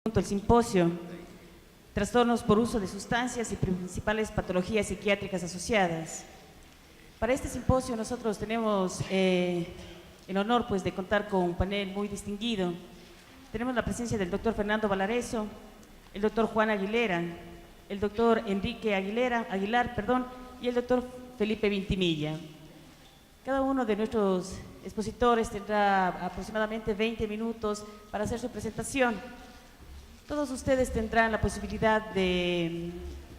El simposio Trastornos por uso de sustancias y principales patologías psiquiátricas asociadas. Para este simposio nosotros tenemos el honor de contar con un panel muy distinguido. Tenemos la presencia del doctor Fernando Valareso, el doctor Juan Aguilera, el doctor Enrique Aguilar, y el doctor Felipe Vintimilla. Cada uno de nuestros expositores tendrá aproximadamente 20 minutos para hacer su presentación. Todos ustedes tendrán la posibilidad de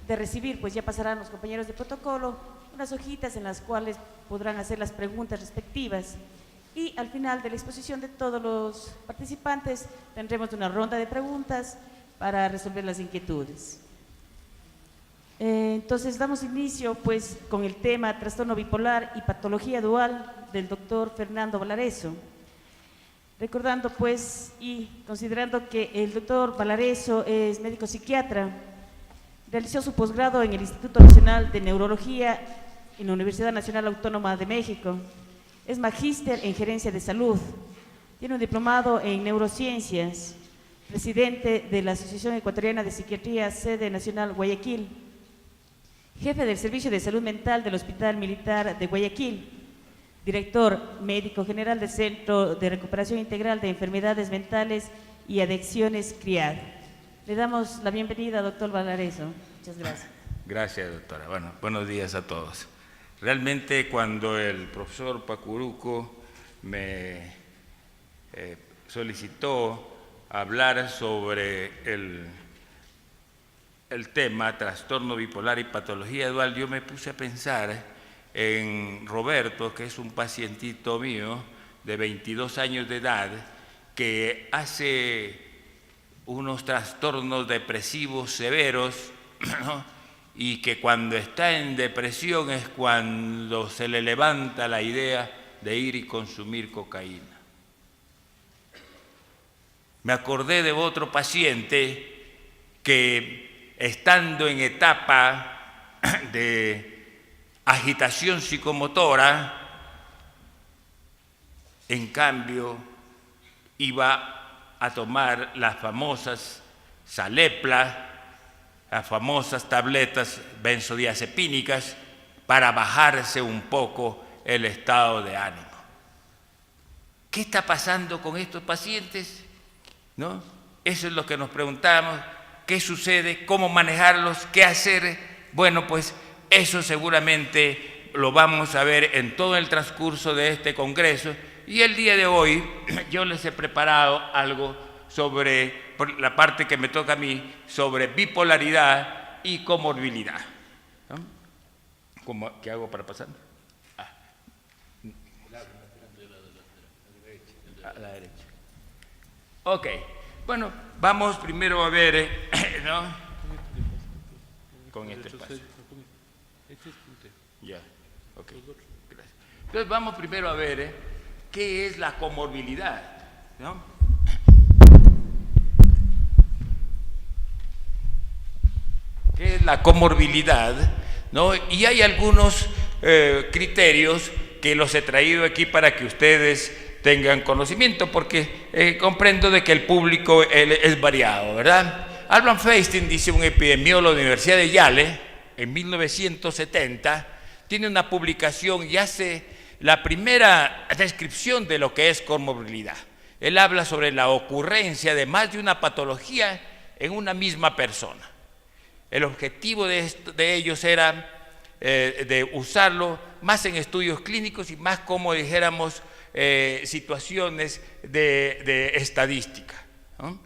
recibir, pues ya pasarán los compañeros de protocolo, unas hojitas en las cuales podrán hacer las preguntas respectivas. Y al final de la exposición de todos los participantes tendremos una ronda de preguntas para resolver las inquietudes. Entonces damos inicio pues con el tema trastorno bipolar y patología dual del doctor Fernando Valareso. Recordando pues y considerando que el doctor Valareso es médico psiquiatra, realizó su posgrado en el Instituto Nacional de Neurología en la Universidad Nacional Autónoma de México, es magíster en gerencia de salud, tiene un diplomado en neurociencias, presidente de la Asociación Ecuatoriana de Psiquiatría, sede nacional Guayaquil, jefe del Servicio de Salud Mental del Hospital Militar de Guayaquil, director médico general del Centro de Recuperación Integral de Enfermedades Mentales y Adicciones CRIAD. Le damos la bienvenida, doctor Valareso. Muchas gracias. Gracias, doctora. Bueno, buenos días a todos. Realmente cuando el profesor Pacuruco me solicitó hablar sobre el tema trastorno bipolar y patología dual, yo me puse a pensar en Roberto, que es un pacientito mío de 22 años de edad, que hace unos trastornos depresivos severos, ¿no? Y que cuando está en depresión es cuando se le levanta la idea de ir y consumir cocaína. Me acordé de otro paciente que, estando en etapa de agitación psicomotora, en cambio iba a tomar las famosas Salepla, las famosas tabletas benzodiazepínicas para bajarse un poco el estado de ánimo. ¿Qué está pasando con estos pacientes? ¿No? Eso es lo que nos preguntamos. ¿Qué sucede? ¿Cómo manejarlos? ¿Qué hacer? Bueno, pues eso seguramente lo vamos a ver en todo el transcurso de este congreso, y el día de hoy yo les he preparado algo sobre, por la parte que me toca a mí, sobre bipolaridad y comorbilidad. ¿No? ¿Qué hago para pasar? A la derecha. Ok, bueno, vamos primero a ver, ¿no? Con este espacio. Ya, ok, gracias. Entonces vamos primero a ver qué es la comorbilidad, ¿no? ¿Qué es la comorbilidad? ¿No? Y hay algunos criterios que los he traído aquí para que ustedes tengan conocimiento, porque comprendo de que el público es variado, ¿verdad? Alan Feinstein, dice un epidemiólogo de la Universidad de Yale, en 1970, tiene una publicación y hace la primera descripción de lo que es comorbilidad. Él habla sobre la ocurrencia de más de una patología en una misma persona. El objetivo de ellos era de usarlo más en estudios clínicos y más como dijéramos situaciones de estadística, ¿no?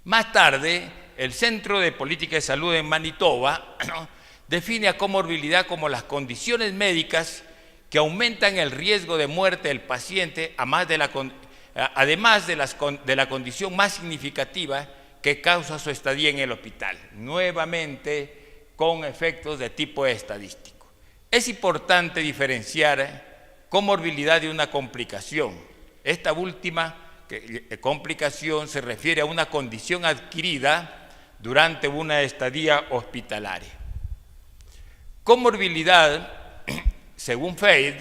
Más tarde, el Centro de Política de Salud en Manitoba, ¿no?, define a comorbilidad como las condiciones médicas que aumentan el riesgo de muerte del paciente, además de la condición más significativa que causa su estadía en el hospital, nuevamente con efectos de tipo estadístico. Es importante diferenciar comorbilidad de una complicación. Esta última complicación se refiere a una condición adquirida durante una estadía hospitalaria. Comorbilidad, según Freud,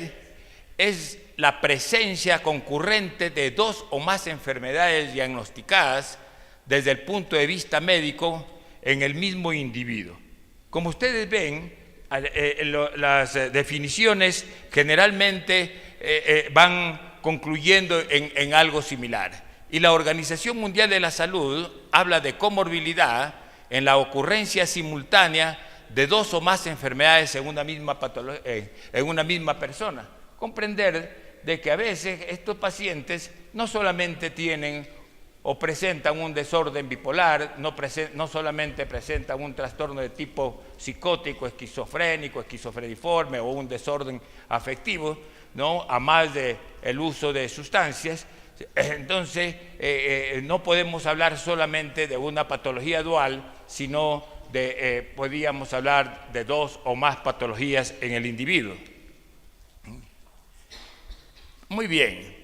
es la presencia concurrente de dos o más enfermedades diagnosticadas desde el punto de vista médico en el mismo individuo. Como ustedes ven, las definiciones generalmente van concluyendo en algo similar. Y la Organización Mundial de la Salud habla de comorbilidad en la ocurrencia simultánea de dos o más enfermedades en una misma persona. Comprender de que a veces estos pacientes no solamente tienen o presentan un desorden bipolar, no solamente presentan un trastorno de tipo psicótico, esquizofrénico, esquizofreniforme o un desorden afectivo, ¿no? A más del uso de sustancias. Entonces, no podemos hablar solamente de una patología dual, sino podríamos hablar de dos o más patologías en el individuo. Muy bien.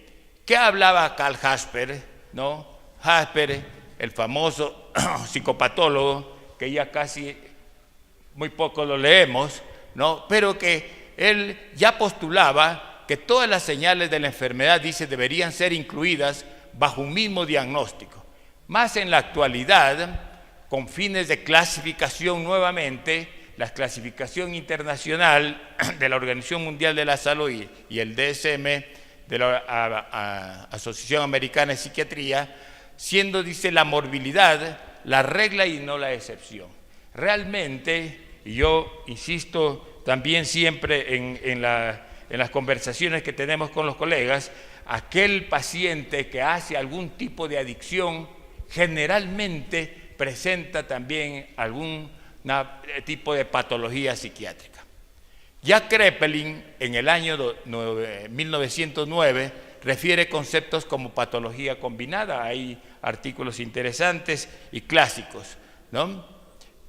¿Qué hablaba Karl Jasper, no? Jasper, el famoso psicopatólogo, que ya casi muy poco lo leemos, ¿no? Pero que él ya postulaba que todas las señales de la enfermedad, dice, deberían ser incluidas bajo un mismo diagnóstico. Más en la actualidad, con fines de clasificación nuevamente, la clasificación internacional de la Organización Mundial de la Salud y el DSM, de la Asociación Americana de Psiquiatría, siendo, dice, la morbilidad la regla y no la excepción. Realmente, y yo insisto también siempre en las conversaciones que tenemos con los colegas, aquel paciente que hace algún tipo de adicción generalmente presenta también algún tipo de patología psiquiátrica. Ya Kraepelin, en el año 1909, refiere conceptos como patología combinada. Hay artículos interesantes y clásicos, ¿no?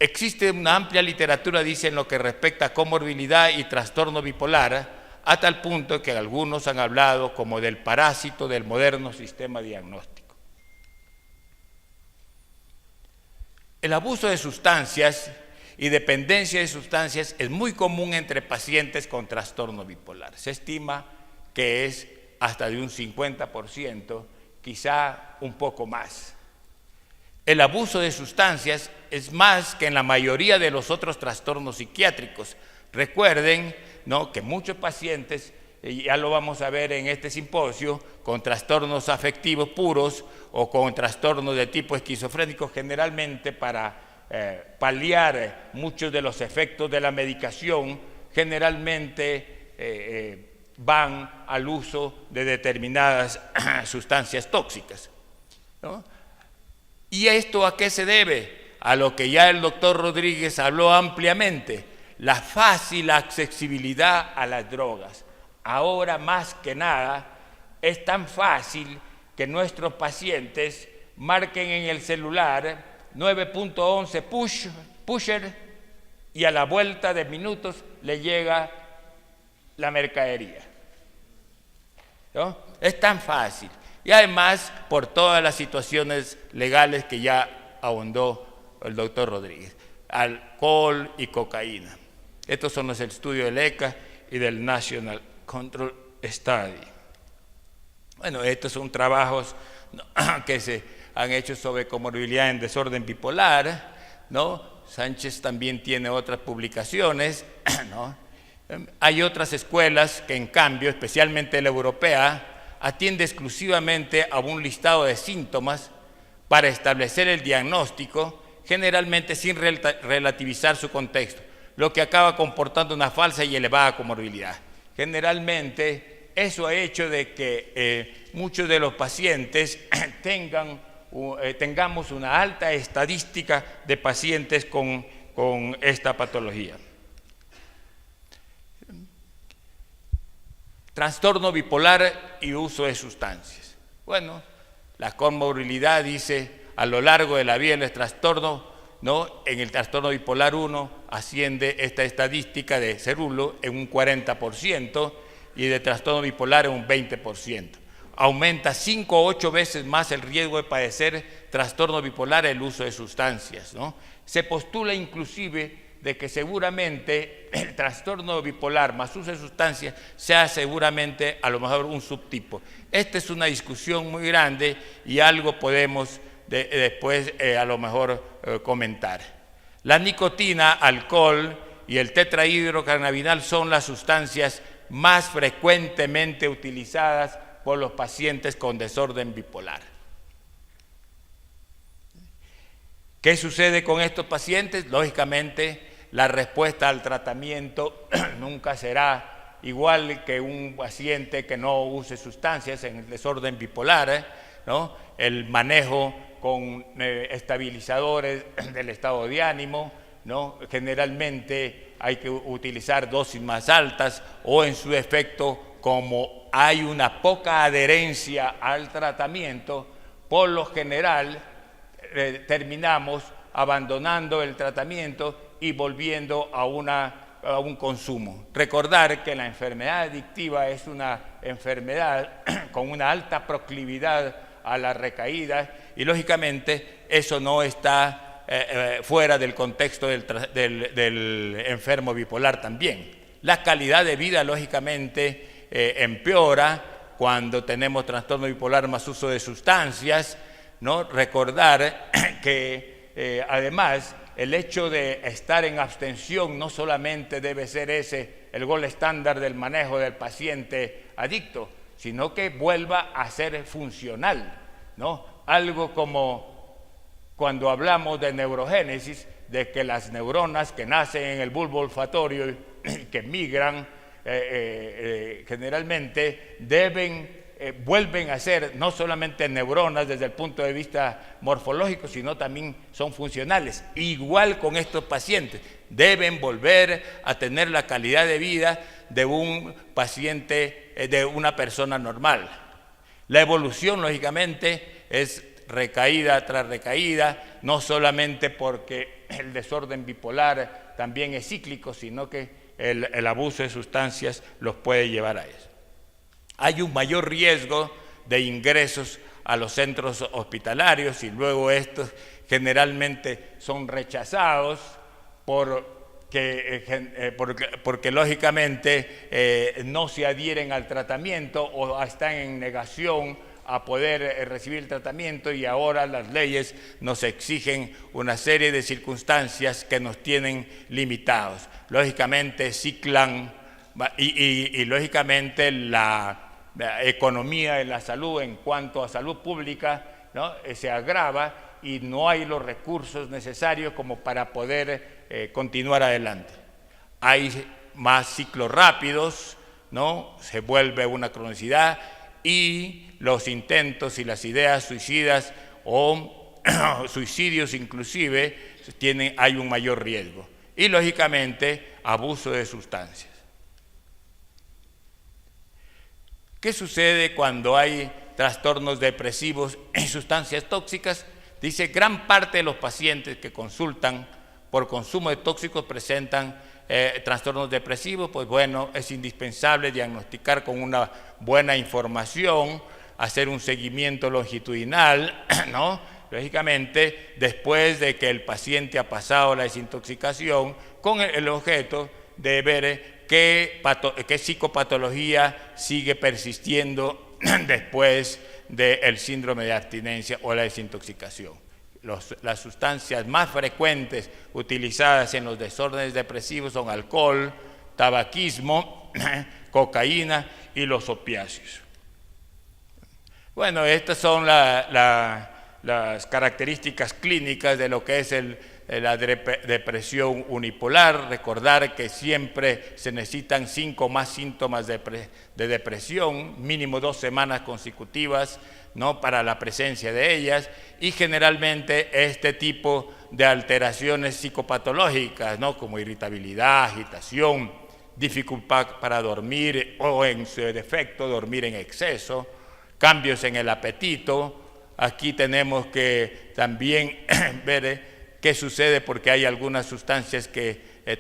Existe una amplia literatura, dice, en lo que respecta a comorbilidad y trastorno bipolar, a tal punto que algunos han hablado como del parásito del moderno sistema diagnóstico. El abuso de sustancias y dependencia de sustancias es muy común entre pacientes con trastorno bipolar. Se estima que es hasta de un 50%, quizá un poco más. El abuso de sustancias es más que en la mayoría de los otros trastornos psiquiátricos. Recuerden, ¿no?, que muchos pacientes, ya lo vamos a ver en este simposio, con trastornos afectivos puros o con trastornos de tipo esquizofrénico, generalmente para paliar muchos de los efectos de la medicación, generalmente van al uso de determinadas sustancias tóxicas, ¿no? ¿Y esto a qué se debe? A lo que ya el doctor Rodríguez habló ampliamente, la fácil accesibilidad a las drogas. Ahora más que nada es tan fácil que nuestros pacientes marquen en el celular 9.11 pusher y a la vuelta de minutos le llega la mercadería, ¿no? Es tan fácil. Y además por todas las situaciones legales que ya ahondó el doctor Rodríguez, alcohol y cocaína. Estos son los estudios del ECA y del National Control Study. Bueno, estos son trabajos, ¿no?, que se han hecho sobre comorbilidad en desorden bipolar, ¿no? Sánchez también tiene otras publicaciones, ¿no? Hay otras escuelas que, en cambio, especialmente la europea, atiende exclusivamente a un listado de síntomas para establecer el diagnóstico, generalmente sin relativizar su contexto, lo que acaba comportando una falsa y elevada comorbilidad. Generalmente eso ha hecho de que muchos de los pacientes tengamos una alta estadística de pacientes con esta patología. Trastorno bipolar y uso de sustancias. Bueno, la comorbilidad, dice, a lo largo de la vida del trastorno, ¿no? En el trastorno bipolar 1 asciende esta estadística de Cerullo en un 40% y de trastorno bipolar en un 20%. Aumenta 5 o 8 veces más el riesgo de padecer trastorno bipolar el uso de sustancias, ¿no? Se postula inclusive de que seguramente el trastorno bipolar más uso de sustancias sea seguramente a lo mejor un subtipo. Esta es una discusión muy grande y algo podemos después a lo mejor comentar. La nicotina, alcohol y el tetrahidrocannabinol son las sustancias más frecuentemente utilizadas por los pacientes con desorden bipolar. ¿Qué sucede con estos pacientes? Lógicamente, la respuesta al tratamiento nunca será igual que un paciente que no use sustancias en el desorden bipolar, ¿no? El manejo con estabilizadores del estado de ánimo, ¿no? Generalmente hay que utilizar dosis más altas o en su efecto, como hay una poca adherencia al tratamiento, por lo general terminamos abandonando el tratamiento y volviendo a un consumo. Recordar que la enfermedad adictiva es una enfermedad con una alta proclividad a la recaída y lógicamente eso no está fuera del contexto del enfermo bipolar también. La calidad de vida lógicamente empeora cuando tenemos trastorno bipolar más uso de sustancias, ¿no? Recordar que además el hecho de estar en abstención no solamente debe ser ese el gol estándar del manejo del paciente adicto, sino que vuelva a ser funcional, ¿no? Algo como cuando hablamos de neurogénesis, de que las neuronas que nacen en el bulbo olfatorio y que migran generalmente vuelven a ser no solamente neuronas desde el punto de vista morfológico, sino también son funcionales. Igual con estos pacientes, deben volver a tener la calidad de vida de un paciente, de una persona normal. La evolución, lógicamente, es recaída tras recaída, no solamente porque el desorden bipolar también es cíclico, sino que el abuso de sustancias los puede llevar a eso. Hay un mayor riesgo de ingresos a los centros hospitalarios y luego estos generalmente son rechazados porque lógicamente no se adhieren al tratamiento o están en negación a poder recibir el tratamiento y ahora las leyes nos exigen una serie de circunstancias que nos tienen limitados. Lógicamente ciclan y lógicamente la economía de la salud en cuanto a salud pública, ¿no? Se agrava y no hay los recursos necesarios como para poder continuar adelante. Hay más ciclos rápidos, ¿no? Se vuelve una cronicidad y los intentos y las ideas suicidas o suicidios inclusive hay un mayor riesgo. Y lógicamente abuso de sustancias. ¿Qué sucede cuando hay trastornos depresivos y sustancias tóxicas? Dice, gran parte de los pacientes que consultan por consumo de tóxicos presentan trastornos depresivos. Pues bueno, es indispensable diagnosticar con una buena información, hacer un seguimiento longitudinal, ¿no? Lógicamente, después de que el paciente ha pasado la desintoxicación, con el objeto de ver qué psicopatología sigue persistiendo después del síndrome de abstinencia o la desintoxicación. Las sustancias más frecuentes utilizadas en los desórdenes depresivos son alcohol, tabaquismo, cocaína y los opiáceos. Bueno, estas son las características clínicas de lo que es la depresión unipolar. Recordar que siempre se necesitan 5 más síntomas de depresión, mínimo 2 semanas consecutivas, ¿no? Para la presencia de ellas, y generalmente este tipo de alteraciones psicopatológicas, ¿no? Como irritabilidad, agitación, dificultad para dormir o en su defecto dormir en exceso, cambios en el apetito. Aquí tenemos que también ver qué sucede porque hay algunas sustancias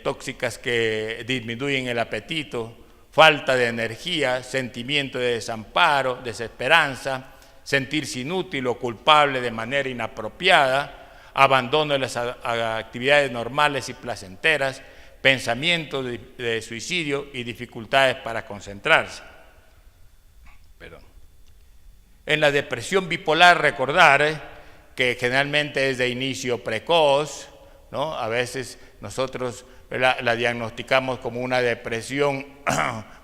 tóxicas que disminuyen el apetito, falta de energía, sentimiento de desamparo, desesperanza, sentirse inútil o culpable de manera inapropiada, abandono de las actividades normales y placenteras, pensamientos de suicidio y dificultades para concentrarse. En la depresión bipolar, recordar que generalmente es de inicio precoz, ¿no? A veces nosotros la diagnosticamos como una depresión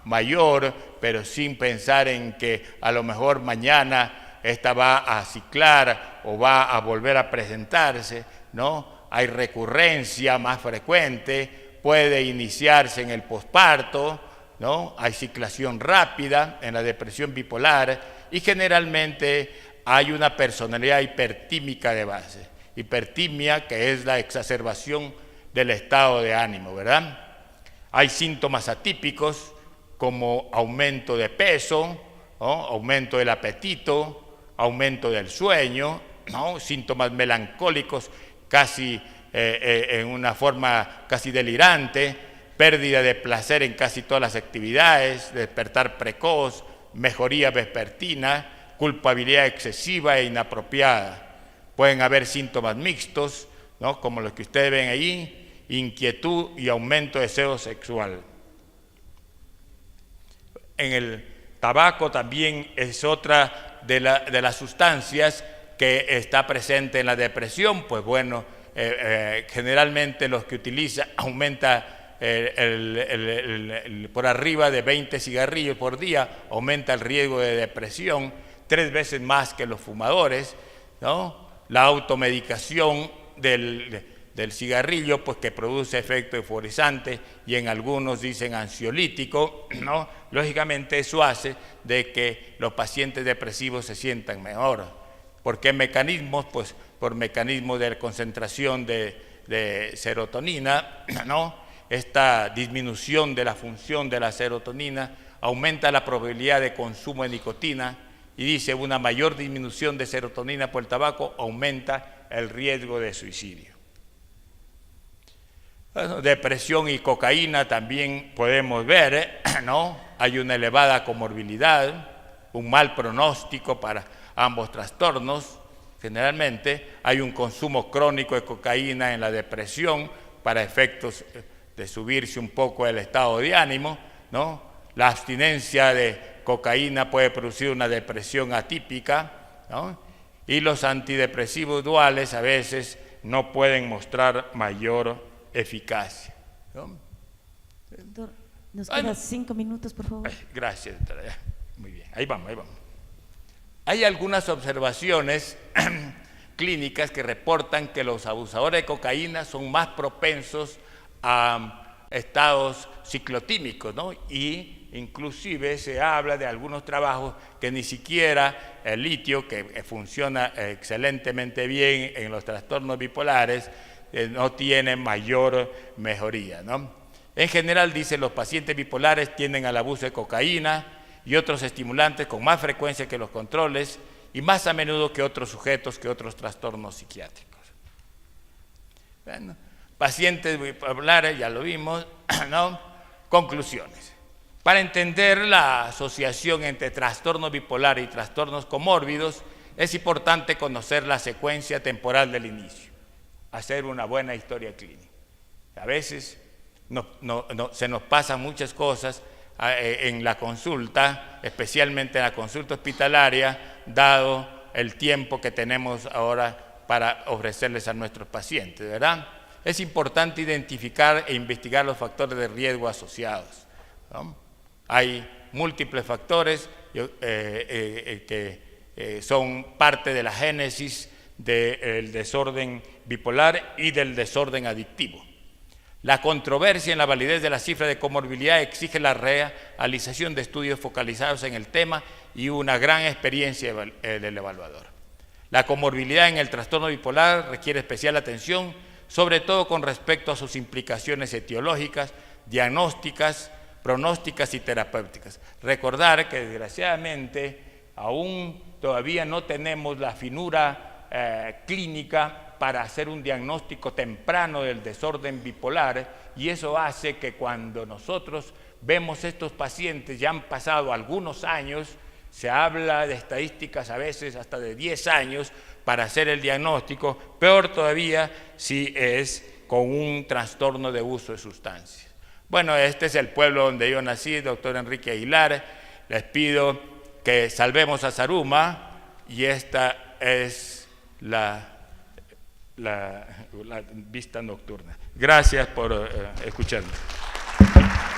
mayor, pero sin pensar en que a lo mejor mañana esta va a ciclar o va a volver a presentarse, ¿no? Hay recurrencia más frecuente, puede iniciarse en el posparto, ¿no? Hay ciclación rápida en la depresión bipolar y generalmente hay una personalidad hipertímica de base. Hipertimia, que es la exacerbación del estado de ánimo, ¿verdad? Hay síntomas atípicos como aumento de peso, ¿no? Aumento del apetito, aumento del sueño, ¿no? Síntomas melancólicos casi en una forma casi delirante, pérdida de placer en casi todas las actividades, despertar precoz, mejoría vespertina, culpabilidad excesiva e inapropiada. Pueden haber síntomas mixtos, ¿no? Como los que ustedes ven ahí, inquietud y aumento de deseo sexual. En el tabaco también es otra de las sustancias que está presente en la depresión. Pues bueno, generalmente los que utilizan aumenta por arriba de 20 cigarrillos por día, aumenta el riesgo de depresión 3 veces más que los fumadores, ¿no? La automedicación del cigarrillo, pues que produce efecto euforizante y en algunos dicen ansiolítico, ¿no? Lógicamente eso hace de que los pacientes depresivos se sientan mejor. ¿Por qué mecanismos? Pues por mecanismos de concentración de serotonina, ¿no? Esta disminución de la función de la serotonina aumenta la probabilidad de consumo de nicotina y dice una mayor disminución de serotonina por el tabaco aumenta el riesgo de suicidio. Bueno, depresión y cocaína también podemos ver, ¿no? Hay una elevada comorbilidad, un mal pronóstico para ambos trastornos. Generalmente hay un consumo crónico de cocaína en la depresión para efectos de subirse un poco el estado de ánimo, ¿no? La abstinencia de cocaína puede producir una depresión atípica, ¿no? Y los antidepresivos duales a veces no pueden mostrar mayor eficacia, ¿no? Doctor, nos quedan 5 minutos, por favor. Gracias, doctora. Muy bien, ahí vamos. Hay algunas observaciones clínicas que reportan que los abusadores de cocaína son más propensos a estados ciclotímicos, ¿no? Y inclusive se habla de algunos trabajos que ni siquiera el litio, que funciona excelentemente bien en los trastornos bipolares, no tiene mayor mejoría, ¿no? En general, dice, los pacientes bipolares tienden al abuso de cocaína y otros estimulantes con más frecuencia que los controles y más a menudo que otros sujetos que otros trastornos psiquiátricos. Bueno, pacientes bipolares, ya lo vimos, ¿no? Conclusiones. Para entender la asociación entre trastorno bipolar y trastornos comórbidos, es importante conocer la secuencia temporal del inicio, hacer una buena historia clínica. A veces se nos pasan muchas cosas en la consulta, especialmente en la consulta hospitalaria, dado el tiempo que tenemos ahora para ofrecerles a nuestros pacientes, ¿verdad? Es importante identificar e investigar los factores de riesgo asociados, ¿no? Hay múltiples factores que son parte de la génesis del desorden bipolar y del desorden adictivo. La controversia en la validez de la cifra de comorbilidad exige la realización de estudios focalizados en el tema y una gran experiencia del evaluador. La comorbilidad en el trastorno bipolar requiere especial atención, sobre todo con respecto a sus implicaciones etiológicas, diagnósticas, pronósticas y terapéuticas. Recordar que desgraciadamente aún todavía no tenemos la finura clínica para hacer un diagnóstico temprano del desorden bipolar, y eso hace que cuando nosotros vemos estos pacientes, ya han pasado algunos años, se habla de estadísticas a veces hasta de 10 años para hacer el diagnóstico, peor todavía si es con un trastorno de uso de sustancias. Bueno, este es el pueblo donde yo nací, doctor Enrique Aguilar. Les pido que salvemos a Zaruma, y esta es la vista nocturna. Gracias por escucharme.